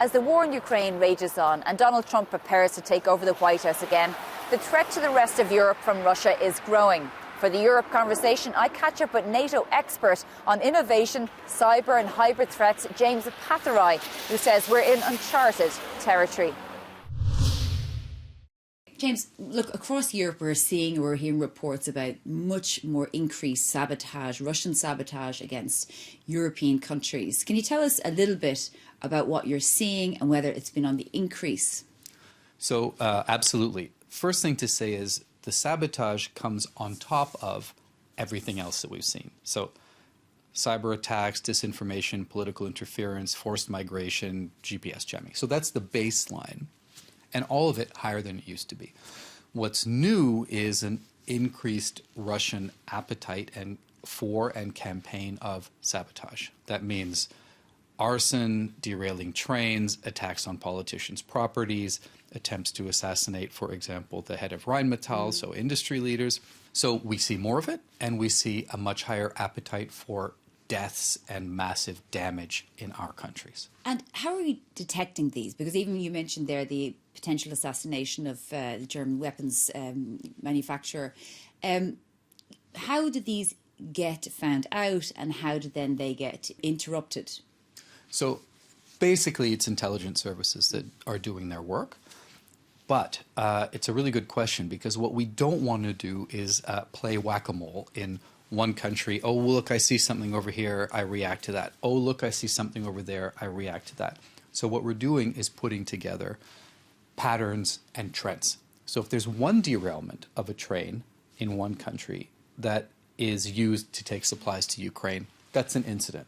As the war in Ukraine rages on and Donald Trump prepares to take over the White House again, the threat to the rest of Europe from Russia is growing. For the Europe conversation, I catch up with NATO expert on innovation, cyber and hybrid threats, James Patherai, who says we're in uncharted territory. James, look, across Europe we're hearing reports about much more increased sabotage, Russian sabotage against European countries. Can you tell us a little bit about what you're seeing and whether it's been on the increase? So, absolutely. First thing to say is the sabotage comes on top of everything else that we've seen. So, cyber attacks, disinformation, political interference, forced migration, GPS jamming. So that's the baseline. And all of it higher than it used to be. What's new is an increased Russian appetite for and campaign of sabotage. That means arson, derailing trains, attacks on politicians' properties, attempts to assassinate, for example, the head of Rheinmetall, so industry leaders. So we see more of it, and we see a much higher appetite for deaths and massive damage in our countries. And how are we detecting these? Because even you mentioned there the potential assassination of the German weapons manufacturer. How did these get found out, and how did then they get interrupted? So basically it's intelligence services that are doing their work. But it's a really good question, because what we don't want to do is play whack-a-mole in one country. Oh, look, I see something over here, I react to that. Oh, look, I see something over there, I react to that. So what we're doing is putting together patterns and trends. So if there's one derailment of a train in one country that is used to take supplies to Ukraine, that's an incident.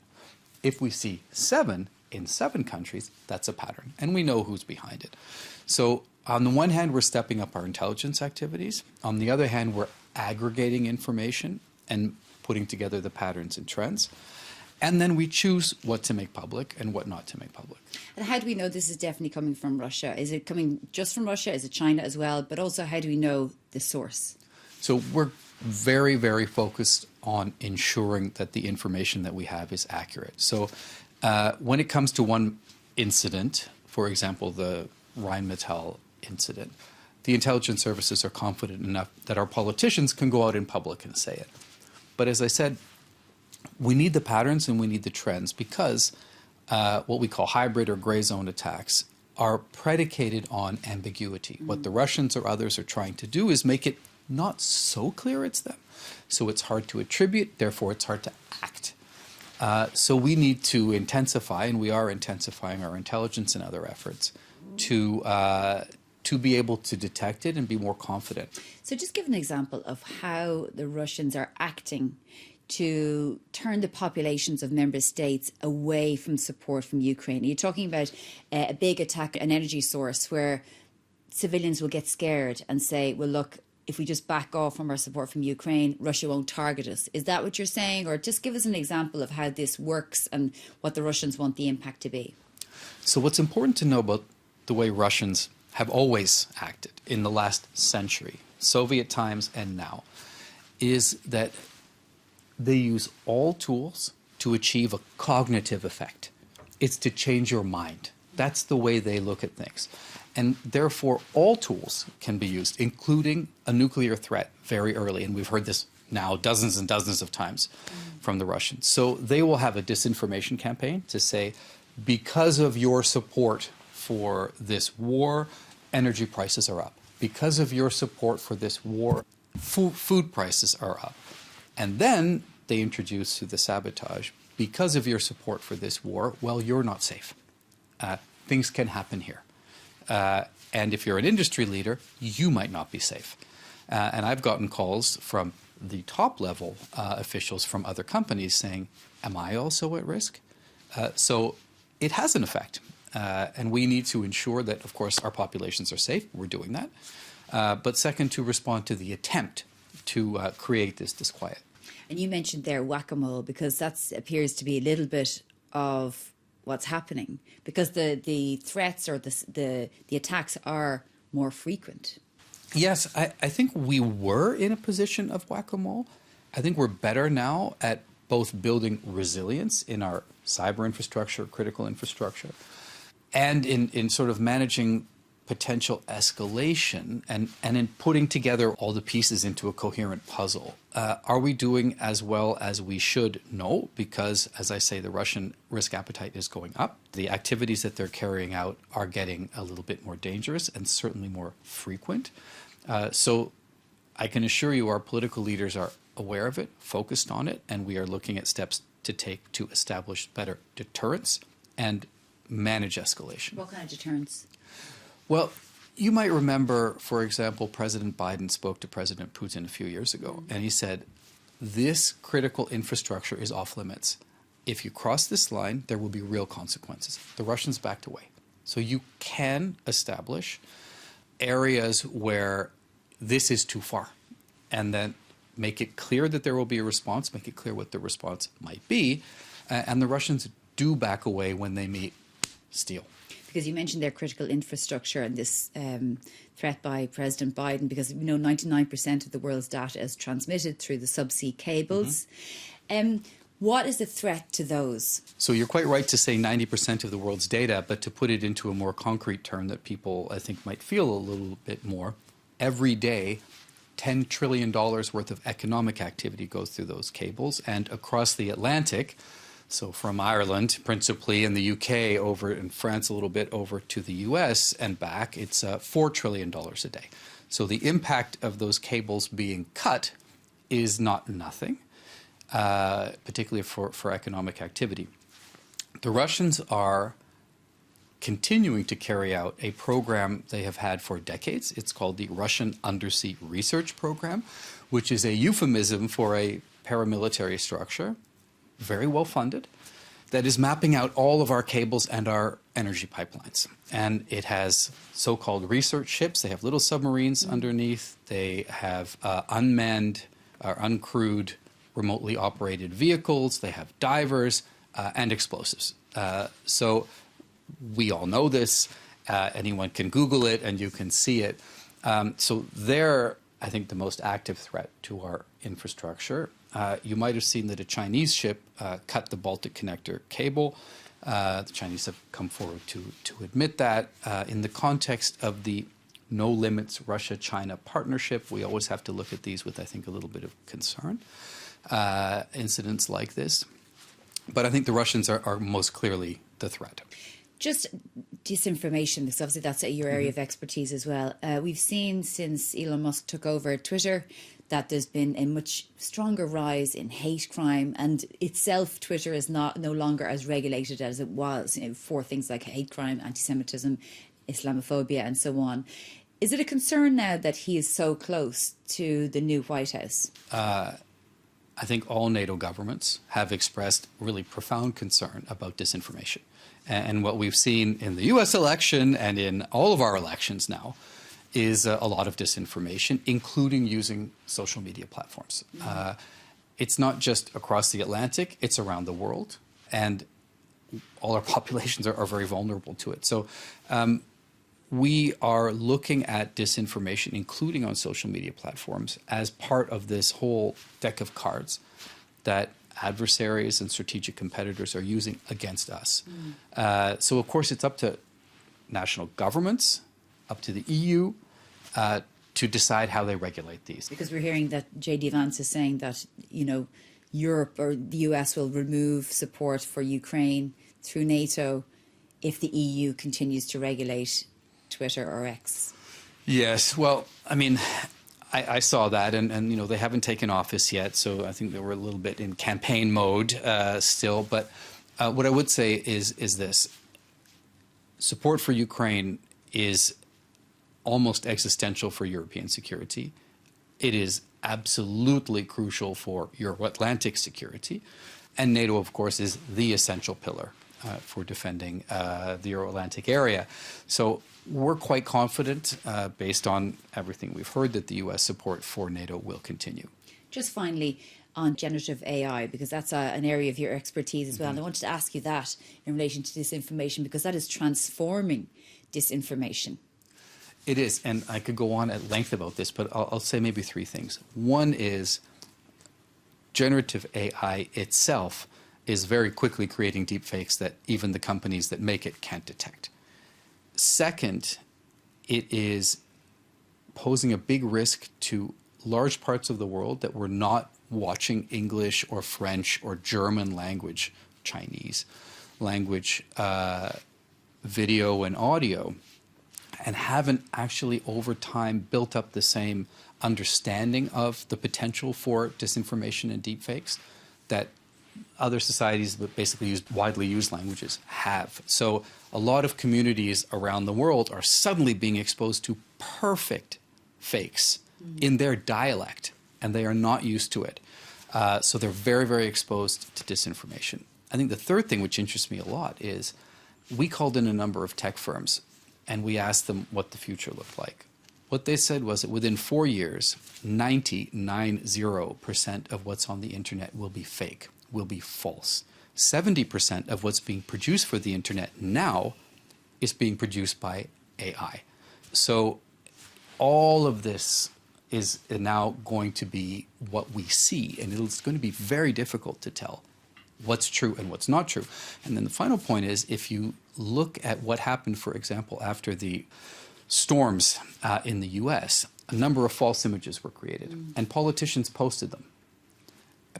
If we see 7 in 7 countries, that's a pattern, and we know who's behind it. So on the one hand, we're stepping up our intelligence activities. On the other hand, we're aggregating information and putting together the patterns and trends. And then we choose what to make public and what not to make public. And how do we know this is definitely coming from Russia? Is it coming just from Russia? Is it China as well? But also, how do we know the source? So we're very, very focused on ensuring that the information that we have is accurate. So when it comes to one incident, for example, the Rheinmetall incident, the intelligence services are confident enough that our politicians can go out in public and say it. But as I said, we need the patterns and we need the trends, because what we call hybrid or gray zone attacks are predicated on ambiguity. What the Russians or others are trying to do is make it not so clear it's them. So it's hard to attribute, therefore it's hard to act. So we need to intensify, and we are intensifying our intelligence and other efforts to be able to detect it and be more confident. So just give an example of how the Russians are acting to turn the populations of member states away from support from Ukraine. Are you talking about a big attack, an energy source, where civilians will get scared and say, well, look, if we just back off from our support from Ukraine, Russia won't target us? Is that what you're saying? Or just give us an example of how this works and what the Russians want the impact to be. So what's important to know about the way Russians have always acted in the last century, Soviet times and now, is that they use all tools to achieve a cognitive effect. It's to change your mind. That's the way they look at things. And therefore, all tools can be used, including a nuclear threat very early. And we've heard this now dozens and dozens of times from the Russians. So they will have a disinformation campaign to say, because of your support for this war, energy prices are up. Because of your support for this war, food prices are up. And then they introduce through the sabotage, because of your support for this war, well, you're not safe. Things can happen here. And if you're an industry leader, you might not be safe. And I've gotten calls from the top level officials from other companies saying, am I also at risk? So it has an effect. And we need to ensure that, of course, our populations are safe. We're doing that. But second, to respond to the attempt to create this disquiet. And you mentioned there whack-a-mole, because that appears to be a little bit of what's happening, because the threats or the attacks are more frequent. Yes, I think we were in a position of whack-a-mole. I think we're better now at both building resilience in our cyber infrastructure, critical infrastructure, and in sort of managing potential escalation and in putting together all the pieces into a coherent puzzle. Are we doing as well as we should? No, because, as I say, the Russian risk appetite is going up. The activities that they're carrying out are getting a little bit more dangerous and certainly more frequent. So I can assure you our political leaders are aware of it, focused on it, and we are looking at steps to take to establish better deterrence and manage escalation. What kind of deterrence? Well, you might remember, for example, President Biden spoke to President Putin a few years ago, and he said, this critical infrastructure is off limits. If you cross this line, there will be real consequences. The Russians backed away. So you can establish areas where this is too far, and then make it clear that there will be a response, make it clear what the response might be, and the Russians do back away when they meet steel. Because you mentioned their critical infrastructure and this threat by President Biden, because 99% of the world's data is transmitted through the subsea cables. What is the threat to those? So you're quite right to say 90% of the world's data, but to put it into a more concrete term that people, I think, might feel a little bit more, every day, $10 trillion worth of economic activity goes through those cables, and across the Atlantic, so from Ireland, principally, in the UK, over in France a little bit, over to the US and back, it's $4 trillion a day. So the impact of those cables being cut is not nothing, particularly for economic activity. The Russians are continuing to carry out a program they have had for decades. It's called the Russian Undersea Research Program, which is a euphemism for a paramilitary structure, very well funded, that is mapping out all of our cables and our energy pipelines. And it has so-called research ships. They have little submarines underneath. They have unmanned or uncrewed, remotely operated vehicles. They have divers and explosives. So we all know this. Anyone can Google it and you can see it. So they're, I think, the most active threat to our infrastructure. You might have seen that a Chinese ship cut the Baltic Connector cable. The Chinese have come forward to admit that. In the context of the No Limits Russia-China partnership, we always have to look at these with, I think, a little bit of concern, incidents like this. But I think the Russians are most clearly the threat. Just disinformation, because obviously that's your area of expertise as well. We've seen since Elon Musk took over Twitter that there's been a much stronger rise in hate crime, and itself Twitter is no longer as regulated as it was for things like hate crime, anti-Semitism, Islamophobia and so on. Is it a concern now that he is so close to the new White House? I think all NATO governments have expressed really profound concern about disinformation. And what we've seen in the US election and in all of our elections now is a lot of disinformation, including using social media platforms. It's not just across the Atlantic, it's around the world, and all our populations are very vulnerable to it. So we are looking at disinformation, including on social media platforms, as part of this whole deck of cards that adversaries and strategic competitors are using against us. So, of course, it's up to national governments, up to the EU, to decide how they regulate these. Because we're hearing that J.D. Vance is saying that, Europe or the US will remove support for Ukraine through NATO if the EU continues to regulate Twitter or X. Yes, well, I mean, I saw that, and they haven't taken office yet, so I think they were a little bit in campaign mode still. But what I would say is this. Support for Ukraine is almost existential for European security. It is absolutely crucial for Euro-Atlantic security. And NATO, of course, is the essential pillar for defending the Euro-Atlantic area. So we're quite confident, based on everything we've heard, that the U.S. support for NATO will continue. Just finally, on generative AI, because that's an area of your expertise as well. And I wanted to ask you that in relation to disinformation, because that is transforming disinformation. It is, and I could go on at length about this, but I'll say maybe three things. One is generative AI itself is very quickly creating deepfakes that even the companies that make it can't detect. Second, it is posing a big risk to large parts of the world that were not watching English or French or German language, Chinese language, video and audio, and haven't actually over time built up the same understanding of the potential for disinformation and deepfakes that other societies that basically use widely used languages have. So a lot of communities around the world are suddenly being exposed to perfect fakes in their dialect, and they are not used to it. So they're very, very exposed to disinformation. I think the third thing which interests me a lot is we called in a number of tech firms and we asked them what the future looked like. What they said was that within 4 years, 90% of what's on the internet will be fake, will be false. 70% of what's being produced for the internet now is being produced by AI. So all of this is now going to be what we see, and it's going to be very difficult to tell what's true and what's not true. And then the final point is, if you look at what happened, for example, after the storms in the US, a number of false images were created, and politicians posted them.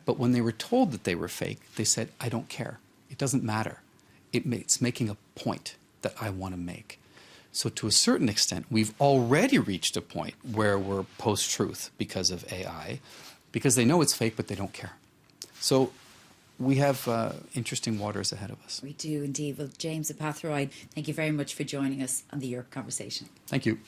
But when they were told that they were fake, they said, I don't care. It doesn't matter. It's making a point that I want to make. So to a certain extent, we've already reached a point where we're post-truth because of AI, because they know it's fake, but they don't care. So we have interesting waters ahead of us. We do indeed. Well, James Apatheroid, thank you very much for joining us on the Europe Conversation. Thank you.